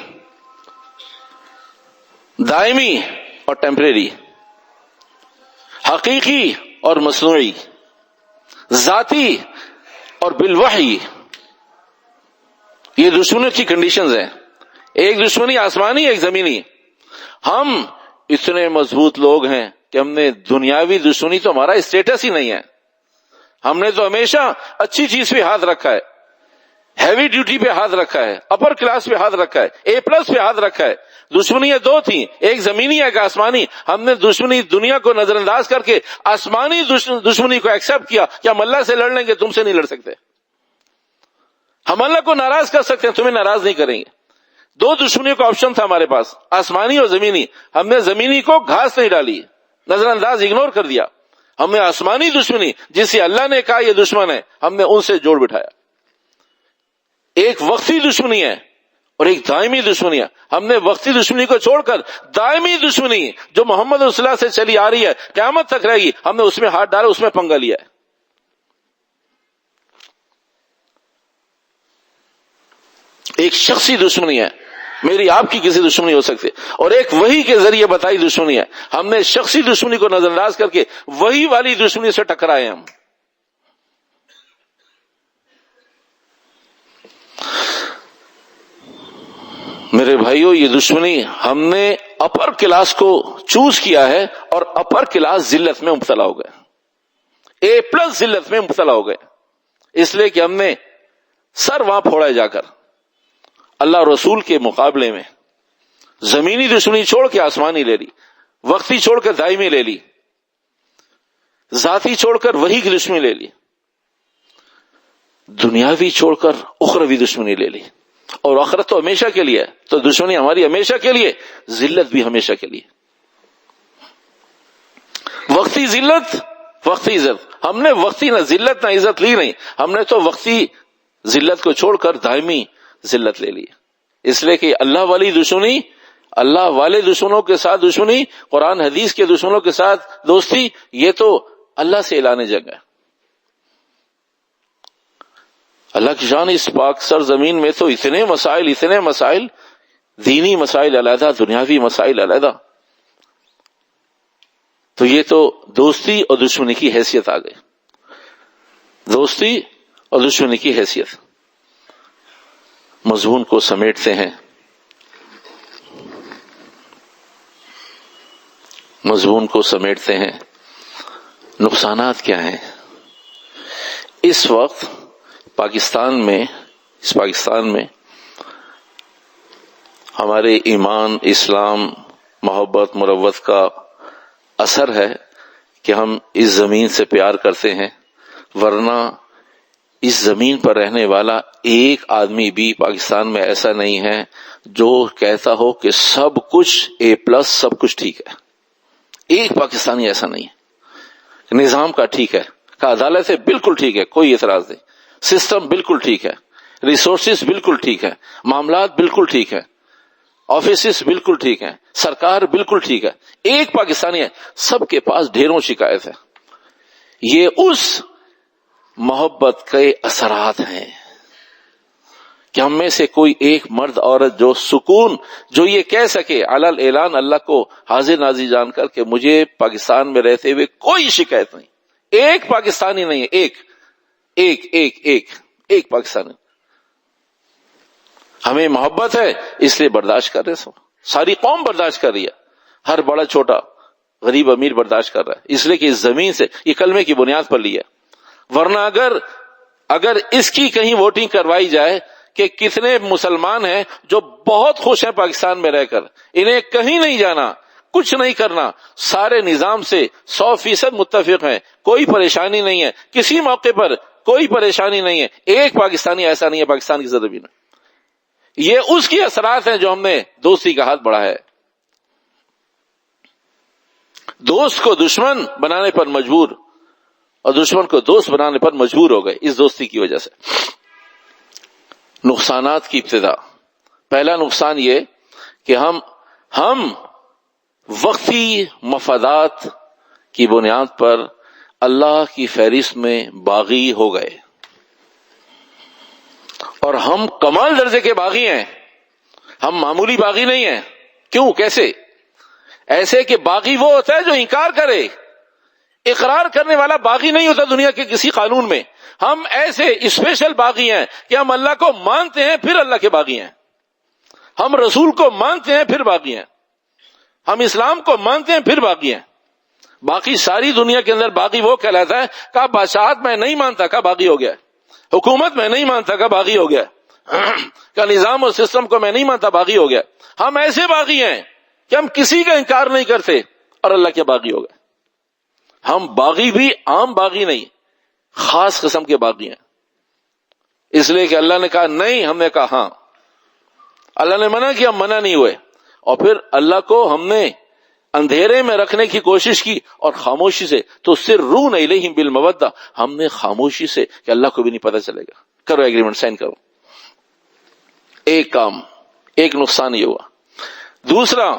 دائمی اور ٹیمپریری، حقیقی اور مصنوعی، ذاتی اور بالوحی. یہ دشمنی کی کنڈیشنز ہیں. ایک دشمنی آسمانی، ایک زمینی. ہم اتنے مضبوط لوگ ہیں کہ ہم نے دنیاوی دشمنی تو ہمارا اسٹیٹس ہی نہیں ہے. ہم نے تو ہمیشہ اچھی چیز پہ ہاتھ رکھا ہے، ہیوی ڈیوٹی پہ ہاتھ رکھا ہے، اپر کلاس پہ ہاتھ رکھا ہے، A+ پہ ہاتھ رکھا ہے. دشمنیاں 2 تھیں، ایک زمینی ایک آسمانی. ہم نے دشمنی دنیا کو نظر انداز کر کے آسمانی دشمنی کو ایکسپٹ کیا کہ ہم اللہ سے لڑ لیں گے، تم سے نہیں لڑ سکتے. ہم اللہ کو ناراض کر سکتے ہیں، تمہیں ناراض نہیں کریں گے. 2 دشمنیوں کا آپشن تھا ہمارے پاس، آسمانی اور زمینی. ہم نے زمینی کو گھاس نہیں ڈالی، نظر انداز، اگنور کر دیا. ہم نے آسمانی دشمنی جسے اللہ نے کہا یہ دشمن ہے، ہم نے ان سے جوڑ بٹھایا. ایک وقتی دشمنی ہے اور ایک دائمی دشمنی ہے. ہم نے وقتی دشمنی کو چھوڑ کر دائمی دشمنی جو محمد رسول اللہ سے چلی آ رہی ہے قیامت تک رہے گی, ہم نے اس میں ہاتھ ڈالا, اس میں پنگا لیا ہے. ایک شخصی دشمنی ہے, میری آپ کی کسی دشمنی ہو سکتی, اور ایک وحی کے ذریعے بتائی دشمنی ہے. ہم نے شخصی دشمنی کو نظر انداز کر کے وحی والی دشمنی سے ٹکرائے. ہم میرے بھائیو, یہ دشمنی ہم نے اپر کلاس کو چوز کیا ہے, اور اپر کلاس ذلت میں مبتلا ہو گئے, A+ ذلت میں مبتلا ہو گئے, اس لیے کہ ہم نے سر وہاں پھوڑا جا کر اللہ رسول کے مقابلے میں زمینی دشمنی چھوڑ کے آسمانی لے لی, وقتی چھوڑ کر دائمی لے لی, ذاتی چھوڑ کر وحی کی دشمنی لے لی, دنیاوی چھوڑ کر اخروی دشمنی لے لی. اور آخرت تو ہمیشہ کے لیے, تو دشمنی ہماری ہمیشہ کے لیے, ذلت بھی ہمیشہ کے لیے. وقتی ذلت, وقتی عزت, ہم نے وقتی نہ ذلت نہ عزت لی نہیں, ہم نے تو وقتی ذلت کو چھوڑ کر دائمی ذلت لے لی. اس لیے کہ اللہ والی دشمنی, اللہ والے دشمنوں کے ساتھ دشمنی, قرآن حدیث کے دشمنوں کے ساتھ دوستی, یہ تو اللہ سے اعلان جنگ ہے. اللہ کی شان اس پاک سرزمین میں تو اتنے مسائل, دینی مسائل علیحدہ, دنیاوی مسائل علیحدہ, تو یہ تو دوستی اور دشمنی کی حیثیت آ گئی, دوستی اور دشمنی کی حیثیت. مضمون کو سمیٹتے ہیں, مضمون کو سمیٹتے ہیں. نقصانات کیا ہیں اس وقت پاکستان میں؟ اس پاکستان میں ہمارے ایمان, اسلام, محبت, مروت کا اثر ہے کہ ہم اس زمین سے پیار کرتے ہیں, ورنہ اس زمین پر رہنے والا ایک آدمی بھی پاکستان میں ایسا نہیں ہے جو کہتا ہو کہ سب کچھ A+, سب کچھ ٹھیک ہے. ایک پاکستانی ایسا نہیں ہے. نظام کا ٹھیک ہے, کا عدالت ہے بالکل ٹھیک ہے, کوئی اعتراض نہیں, سسٹم بالکل ٹھیک ہے, ریسورسز بالکل ٹھیک ہے, معاملات بالکل ٹھیک ہے, آفیسز بالکل ٹھیک ہیں, سرکار بالکل ٹھیک ہے. ایک پاکستانی ہے, سب کے پاس ڈھیروں شکایت ہے. یہ اس محبت کے اثرات ہیں کہ ہم میں سے کوئی ایک مرد عورت جو سکون, جو یہ کہہ سکے علل اعلان اللہ کو حاضر ناظر جان کر کہ مجھے پاکستان میں رہتے ہوئے کوئی شکایت نہیں, ایک پاکستانی نہیں ہے, ایک ایک ایک ایک ایک پاکستانی. ہمیں محبت ہے اس لیے برداشت کر رہے, ساری قوم برداشت کر رہی ہے, ہر بڑا چھوٹا, غریب امیر برداشت کر رہا ہے, اس لیے کہ اس زمین سے یہ کلمے کی بنیاد پر لی ہے. ورنہ اگر اس کی کہیں ووٹنگ کروائی جائے کہ کتنے مسلمان ہیں جو بہت خوش ہیں پاکستان میں رہ کر, انہیں کہیں نہیں جانا, کچھ نہیں کرنا, سارے نظام سے 100% متفق ہیں, کوئی پریشانی نہیں ہے, کسی موقع پر کوئی پریشانی نہیں ہے, ایک پاکستانی ایسا نہیں ہے پاکستان کی زمین میں. یہ اس کی اثرات ہیں جو ہم نے دوستی کا ہاتھ بڑھایا ہے. دوست کو دشمن بنانے پر مجبور اور دشمن کو دوست بنانے پر مجبور ہو گئے اس دوستی کی وجہ سے. نقصانات کی ابتدا. پہلا نقصان یہ کہ ہم وقتی مفادات کی بنیاد پر اللہ کی فہرست میں باغی ہو گئے, اور ہم کمال درجے کے باغی ہیں, ہم معمولی باغی نہیں ہیں. کیوں, کیسے؟ ایسے کہ باغی وہ ہوتا ہے جو انکار کرے, اقرار کرنے والا باغی نہیں ہوتا دنیا کے کسی قانون میں. ہم ایسے اسپیشل باغی ہیں کہ ہم اللہ کو مانتے ہیں پھر اللہ کے باغی ہیں, ہم رسول کو مانتے ہیں پھر باغی ہیں, ہم اسلام کو مانتے ہیں پھر باغی ہیں. باقی ساری دنیا کے اندر باغی وہ کہلاتا ہے کہ بادشاہت میں نہیں مانتا, کا باغی ہو گیا, حکومت میں نہیں مانتا, کا باغی ہو گیا, کا نظام اور سسٹم کو میں نہیں مانتا, باغی ہو گیا. ہم ایسے باغی ہیں کہ ہم کسی کا انکار نہیں کرتے اور اللہ کے باغی ہو گئے. ہم باغی بھی عام باغی نہیں, خاص قسم کے باغی ہیں. اس لیے کہ اللہ نے کہا نہیں, ہم نے کہا ہاں. اللہ نے منع کیا, ہم منع نہیں ہوئے. اور پھر اللہ کو ہم نے اندھیرے میں رکھنے کی کوشش کی اور خاموشی سے, تو سرون الیہم بالمودہ, ہم نے خاموشی سے کہ اللہ کو بھی نہیں پتہ چلے گا, کرو ایگریمنٹ, سائن کرو. ایک کام ایک نقصان یہ ہوا. دوسرا،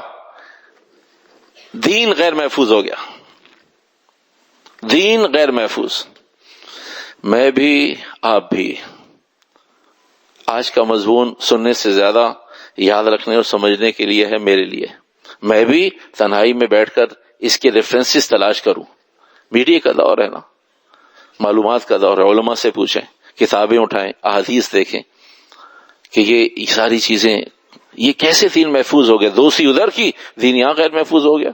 دین غیر محفوظ ہو گیا. دین غیر محفوظ. میں بھی آپ بھی آج کا مضمون سننے سے زیادہ یاد رکھنے اور سمجھنے کے لیے ہے میرے لیے. میں بھی تنہائی میں بیٹھ کر اس کے ریفرنسز تلاش کروں. میڈیا کا دور ہے نا، معلومات کا دور ہے. علماء سے پوچھیں، کتابیں اٹھائیں، احادیث دیکھیں کہ یہ ساری چیزیں یہ کیسے دین محفوظ ہو گیا. دوستی ادھر کی، دین یہاں غیر محفوظ ہو گیا.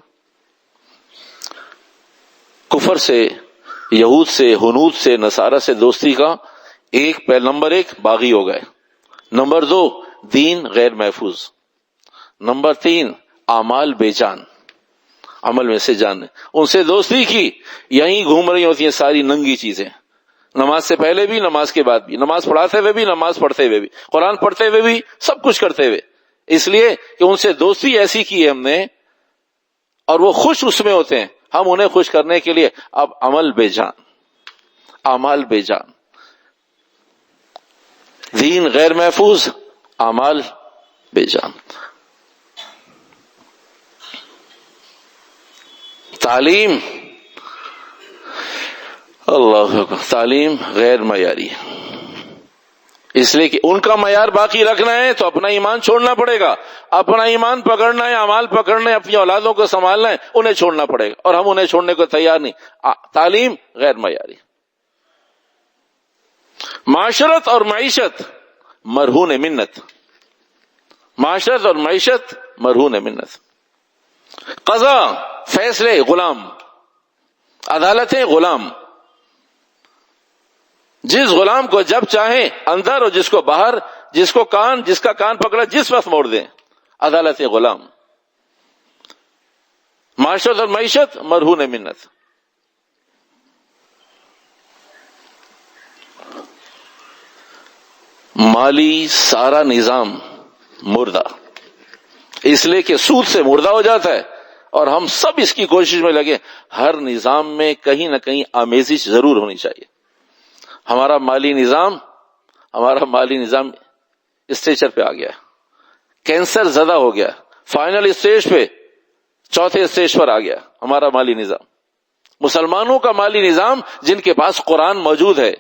کفر سے، یہود سے، ہنود سے، نصارہ سے دوستی کا نمبر 1 باغی ہو گئے. نمبر 2 دین غیر محفوظ. نمبر 3 اعمال بے جان، عمل میں سے جان. ان سے دوستی کی، یہیں گھوم رہی ہوتی ہیں ساری ننگی چیزیں، نماز سے پہلے بھی، نماز کے بعد بھی، نماز پڑھاتے ہوئے بھی، نماز پڑھتے ہوئے بھی، قرآن پڑھتے ہوئے بھی، سب کچھ کرتے ہوئے. اس لیے کہ ان سے دوستی ایسی کی ہے ہم نے اور وہ خوش اس میں ہوتے ہیں. ہم انہیں خوش کرنے کے لیے اب عمل بے جان، اعمال بے جان. دین غیر محفوظ، اعمال بے جان. تعلیم، اللہ اکبر، تعلیم غیر معیاری. اس لیے کہ ان کا معیار باقی رکھنا ہے تو اپنا ایمان چھوڑنا پڑے گا. اپنا ایمان پکڑنا ہے، اعمال پکڑنا ہے، اپنی اولادوں کو سنبھالنا ہے، انہیں چھوڑنا پڑے گا، اور ہم انہیں چھوڑنے کو تیار نہیں. تعلیم غیر معیاری. معاشرت اور معیشت مرہون منت. معاشرت اور معیشت مرہون منت. قضا، فیصلے غلام، عدالتیں غلام. جس غلام کو جب چاہیں اندر اور جس کو باہر، جس کا کان پکڑا جس وقت موڑ دیں. عدالتیں غلام. معاشرت اور معیشت مرہون منت. مالی سارا نظام مردہ، اس لیے کہ سود سے مردہ ہو جاتا ہے، اور ہم سب اس کی کوشش میں لگے. ہر نظام میں کہیں نہ کہیں آمیزش ضرور ہونی چاہیے. ہمارا مالی نظام اسٹیچر پہ آ گیا، کینسر زدہ ہو گیا، فائنل اسٹیج پہ، چوتھے اسٹیج پر آ گیا ہمارا مالی نظام. مسلمانوں کا مالی نظام، جن کے پاس قرآن موجود ہے،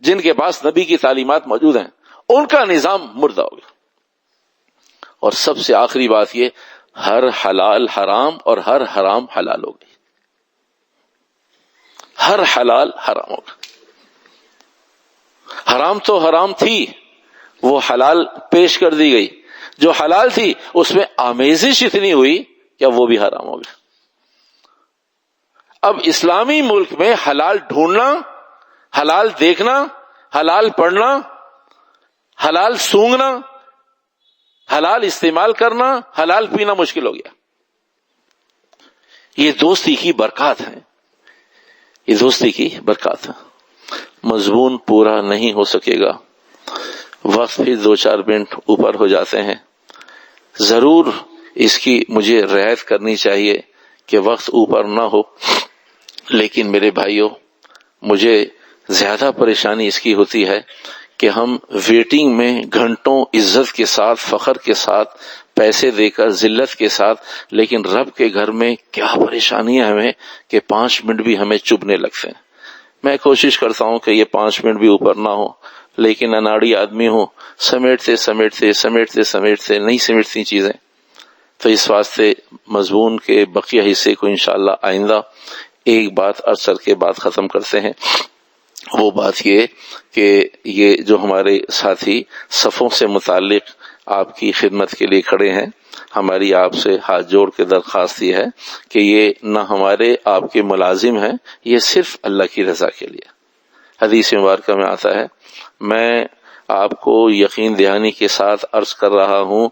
جن کے پاس نبی کی تعلیمات موجود ہیں، ان کا نظام مردہ ہو گیا. اور سب سے آخری بات یہ، ہر حلال حرام اور ہر حرام حلال ہو گئی. ہر حلال حرام ہو گیا. حرام تو حرام تھی، وہ حلال پیش کر دی گئی. جو حلال تھی اس میں آمیزش اتنی ہوئی کہ وہ بھی حرام ہو گیا. اب اسلامی ملک میں حلال ڈھونڈنا، حلال دیکھنا، حلال پڑھنا، حلال سونگنا، حلال استعمال کرنا، حلال پینا مشکل ہو گیا. یہ دوستی کی برکات ہیں، یہ دوستی کی برکات ہے. مضمون پورا نہیں ہو سکے گا، وقت پھر 2-4 منٹ اوپر ہو جاتے ہیں. ضرور اس کی مجھے رعایت کرنی چاہیے کہ وقت اوپر نہ ہو. لیکن میرے بھائیوں، مجھے زیادہ پریشانی اس کی ہوتی ہے کہ ہم ویٹنگ میں گھنٹوں عزت کے ساتھ، فخر کے ساتھ، پیسے دے کر، ذلت کے ساتھ، لیکن رب کے گھر میں کیا پریشانی ہے ہمیں کہ 5 منٹ بھی ہمیں چبھنے لگتے ہیں. میں کوشش کرتا ہوں کہ یہ 5 منٹ بھی اوپر نہ ہو، لیکن اناڑی آدمی ہوں، سمیٹتے نہیں سمیٹتی چیزیں. تو اس واسطے مضمون کے بقیہ حصے کو انشاءاللہ آئندہ ایک بات عرض کر کے بات ختم کرتے ہیں. وہ بات یہ کہ یہ جو ہمارے ساتھی صفوں سے متعلق آپ کی خدمت کے لیے کھڑے ہیں، ہماری آپ سے ہاتھ جوڑ کے درخواست یہ ہے کہ یہ نہ ہمارے آپ کے ملازم ہیں، یہ صرف اللہ کی رضا کے لیے. حدیث مبارکہ میں آتا ہے، میں آپ کو یقین دہانی کے ساتھ عرض کر رہا ہوں،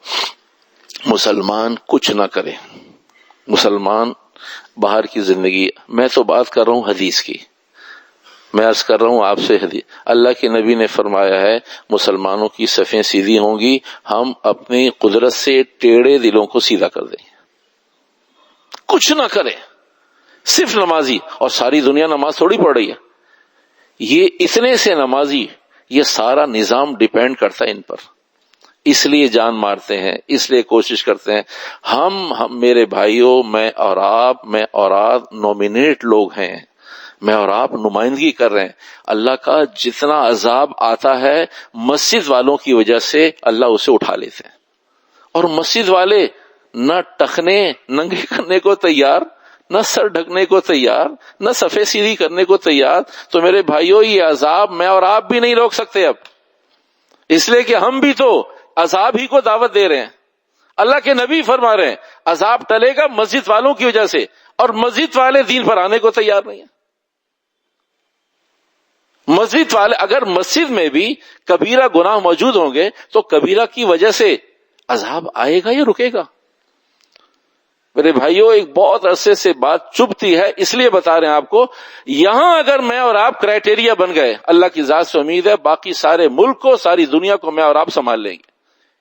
مسلمان کچھ نہ کرے. مسلمان باہر کی زندگی، میں تو بات کر رہا ہوں حدیث کی، میں عرض کر رہا ہوں آپ سے حدیث. اللہ کے نبی نے فرمایا ہے مسلمانوں کی صفیں سیدھی ہوں گی، ہم اپنی قدرت سے ٹیڑھے دلوں کو سیدھا کر دیں گے. کچھ نہ کریں، صرف نمازی، اور ساری دنیا نماز تھوڑی پڑھ رہی ہے. یہ اتنے سے نمازی، یہ سارا نظام ڈیپینڈ کرتا ہے ان پر اس لیے جان مارتے ہیں، اس لیے کوشش کرتے ہیں. ہم میرے بھائیوں، میں اور آپ نومینیٹ لوگ ہیں، میں اور آپ نمائندگی کر رہے ہیں. اللہ کا جتنا عذاب آتا ہے مسجد والوں کی وجہ سے اللہ اسے اٹھا لیتے ہیں. اور مسجد والے نہ ٹخنے ننگے کرنے کو تیار، نہ سر ڈھکنے کو تیار، نہ صفے سیدھی کرنے کو تیار. تو میرے بھائیوں، یہ عذاب میں اور آپ بھی نہیں روک سکتے اب، اس لیے کہ ہم بھی تو عذاب ہی کو دعوت دے رہے ہیں. اللہ کے نبی فرما رہے ہیں عذاب ٹلے گا مسجد والوں کی وجہ سے، اور مسجد والے دین پر آنے کو تیار نہیں ہیں. مسجد والے اگر مسجد میں بھی کبیرہ گناہ موجود ہوں گے تو کبیرہ کی وجہ سے عذاب آئے گا یا رکے گا؟ میرے بھائیوں، ایک بہت عرصے سے بات چبھتی ہے، اس لیے بتا رہے ہیں آپ کو. یہاں اگر میں اور آپ کرائٹیریا بن گئے، اللہ کی ذات سے امید ہے باقی سارے ملک کو، ساری دنیا کو میں اور آپ سنبھال لیں گے.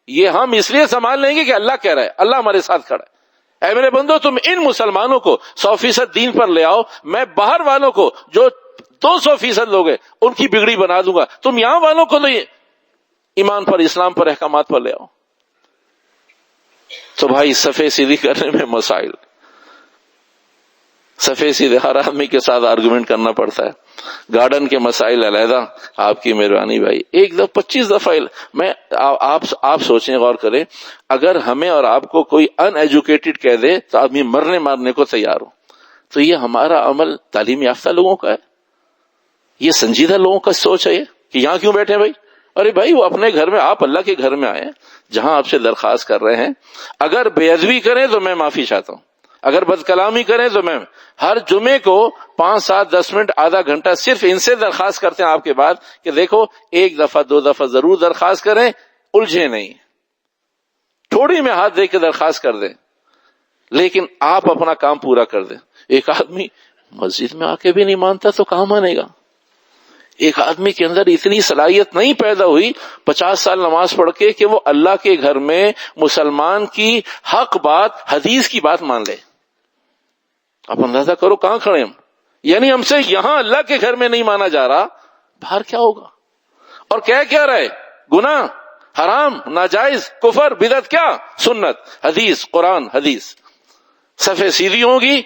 یہ ہم اس لیے سنبھال لیں گے کہ اللہ کہہ رہا ہے، اللہ ہمارے ساتھ کھڑا ہے. اے میرے بندو، تم ان مسلمانوں کو 100% دین پر لے آؤ، میں باہر والوں کو جو 200% لوگ ہیں ان کی بگڑی بنا دوں گا. تم یہاں والوں کو نہیں، ایمان پر، اسلام پر، احکامات پر لے آؤ. تو بھائی صفے سیدھی کرنے میں مسائل، صفے سیدھے ہر آدمی کے ساتھ آرگومنٹ کرنا پڑتا ہے. گارڈن کے مسائل علیحدہ. آپ کی مہربانی بھائی، 25 دفعہ میں آپ سوچیں، غور کریں، اگر ہمیں اور آپ کو کوئی ان ایجوکیٹڈ کہہ دے تو آدمی مرنے مارنے کو تیار ہو. تو یہ ہمارا عمل تعلیم یافتہ لوگوں کا ہے، یہ سنجیدہ لوگوں کا سوچ ہے یہ کہ یہاں کیوں بیٹھے بھائی؟ ارے بھائی، وہ اپنے گھر میں، آپ اللہ کے گھر میں آئے جہاں آپ سے درخواست کر رہے ہیں. اگر بے ادبی کریں تو میں معافی چاہتا ہوں، اگر بد کلامی کریں تو میں ہر جمعے کو 5, 7, 10 منٹ، آدھا گھنٹہ صرف ان سے درخواست کرتے ہیں آپ کے بعد کہ دیکھو 1 دفعہ 2 دفعہ ضرور درخواست کریں، الجھے نہیں، تھوڑی میں ہاتھ دے کے درخواست کر دیں، لیکن آپ اپنا کام پورا کر دیں. ایک آدمی مسجد میں آ کے بھی نہیں مانتا تو کہاں مانے گا؟ ایک آدمی کے اندر اتنی صلاحیت نہیں پیدا ہوئی 50 سال نماز پڑھ کے کہ وہ اللہ کے گھر میں مسلمان کی حق بات، حدیث کی بات مان لے. آپ اندازہ کرو کہاں کھڑے ہم. یعنی ہم سے یہاں اللہ کے گھر میں نہیں مانا جا رہا، باہر کیا ہوگا؟ اور کیا رہے؟ گناہ، حرام، ناجائز، کفر، بدعت، کیا؟ سنت، حدیث، قرآن، حدیث. صفے سیدھی ہوگی،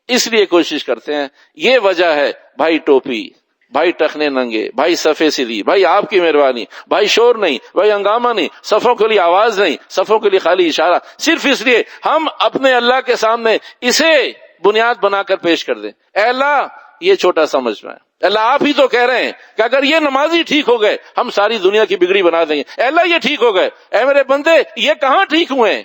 اس لیے کوشش کرتے ہیں. یہ وجہ ہے بھائی ٹوپی، بھائی ٹخنے ننگے، بھائی صفے سیدھی، بھائی آپ کی مہربانی، بھائی شور نہیں، بھائی ہنگامہ نہیں، صفوں کے لیے آواز نہیں، صفوں کے لیے خالی اشارہ، صرف اس لیے ہم اپنے اللہ کے سامنے اسے بنیاد بنا کر پیش کر دیں. اے اللہ، یہ چھوٹا سمجھ میں ہے. اللہ آپ ہی تو کہہ رہے ہیں کہ اگر یہ نمازی ٹھیک ہو گئے ہم ساری دنیا کی بگڑی بنا دیں گے. اے اللہ یہ ٹھیک ہو گئے، اے میرے بندے یہ کہاں ٹھیک ہوئے ہیں؟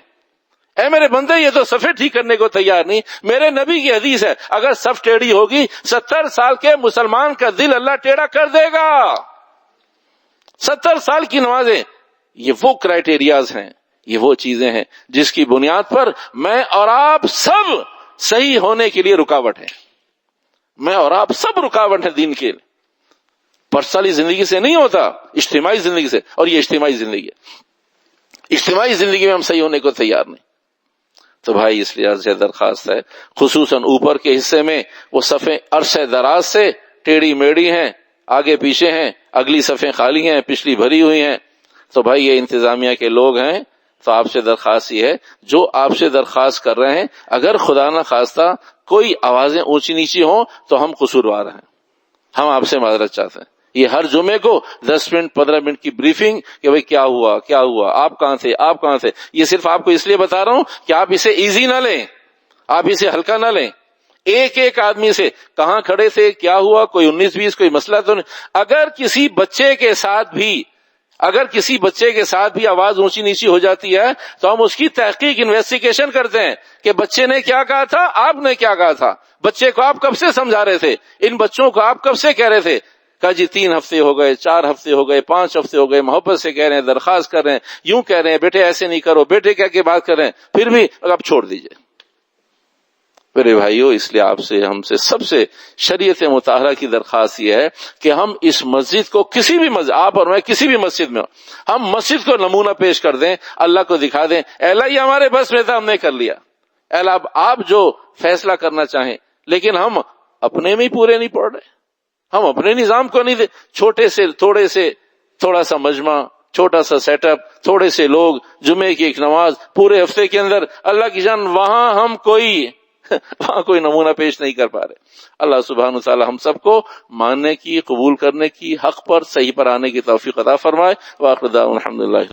اے میرے بندے یہ تو صفے ٹھیک کرنے کو تیار نہیں. میرے نبی کی حدیث ہے اگر صف ٹیڑھی ہوگی 70 سال کے مسلمان کا دل اللہ ٹیڑھا کر دے گا. 70 سال کی نمازیں، یہ وہ کرائٹیریاز ہیں، یہ وہ چیزیں ہیں جس کی بنیاد پر میں اور آپ سب صحیح ہونے کے لیے رکاوٹ ہے. میں اور آپ سب رکاوٹ ہے دین کے. پرسنلی زندگی سے نہیں ہوتا، اجتماعی زندگی سے. اور یہ اجتماعی زندگی ہے، اجتماعی زندگی میں ہم صحیح ہونے کو تیار نہیں. تو بھائی اس لحاظ سے درخواست ہے، خصوصاً اوپر کے حصے میں وہ صفیں عرصہ دراز سے ٹیڑھی میڑھی ہیں، آگے پیچھے ہیں، اگلی صفیں خالی ہیں، پچھلی بھری ہوئی ہیں. تو بھائی یہ انتظامیہ کے لوگ ہیں، تو آپ سے درخواست یہ ہے، جو آپ سے درخواست کر رہے ہیں اگر خدا نہ خواستہ کوئی آوازیں اونچی نیچی ہوں تو ہم قصوروار ہیں، ہم آپ سے معذرت چاہتے ہیں. یہ ہر جمعے کو 10 منٹ 15 منٹ کی بریفنگ کہ بھئی کیا ہوا، آپ کہاں تھے. یہ صرف آپ کو اس لیے بتا رہا ہوں کہ آپ اسے ایزی نہ لیں، آپ اسے ہلکا نہ لیں. ایک آدمی سے کہاں کھڑے تھے، کیا ہوا، کوئی 19-20 کوئی مسئلہ تو نہیں. اگر کسی بچے کے ساتھ بھی آواز اونچی نیچی ہو جاتی ہے تو ہم اس کی تحقیق، انویسٹیگیشن کرتے ہیں کہ بچے نے کیا کہا تھا، آپ نے کیا کہا تھا، بچے کو آپ کب سے سمجھا رہے تھے، ان بچوں کو آپ کب سے کہہ رہے تھے. کہا جی 3 ہفتے ہو گئے، 4 ہفتے ہو گئے، 5 ہفتے ہو گئے، محبت سے کہہ رہے ہیں، درخواست کر رہے ہیں، یوں کہہ رہے ہیں بیٹے ایسے نہیں کرو، بیٹے کہہ کے بات کر رہے ہیں، پھر بھی اب چھوڑ دیجئے. میرے بھائیوں، اس لیے ہم سے سب سے شریعت مطہرہ کی درخواست یہ ہے کہ ہم اس مسجد کو کسی بھی مسجد، آپ اور میں کسی بھی مسجد میں ہم مسجد کو نمونہ پیش کر دیں، اللہ کو دکھا دیں اے اللہ یہ ہمارے بس میں تھا، ہم نے کر لیا. اے اللہ آپ جو فیصلہ کرنا چاہیں. لیکن ہم اپنے میں ہی پورے نہیں پڑ رہے، ہم اپنے نظام کو نہیں دے. تھوڑا سا مجمع، چھوٹا سا سیٹ اپ، تھوڑے سے لوگ، جمعے کی ایک نماز، پورے ہفتے کے اندر اللہ کی جان وہاں ہم کوئی نمونہ پیش نہیں کر پا رہے. اللہ سبحانہ وتعالی ہم سب کو ماننے کی، قبول کرنے کی، حق پر صحیح پر آنے کی توفیق عطا فرمائے. وآخر دعوانا الحمدللہ.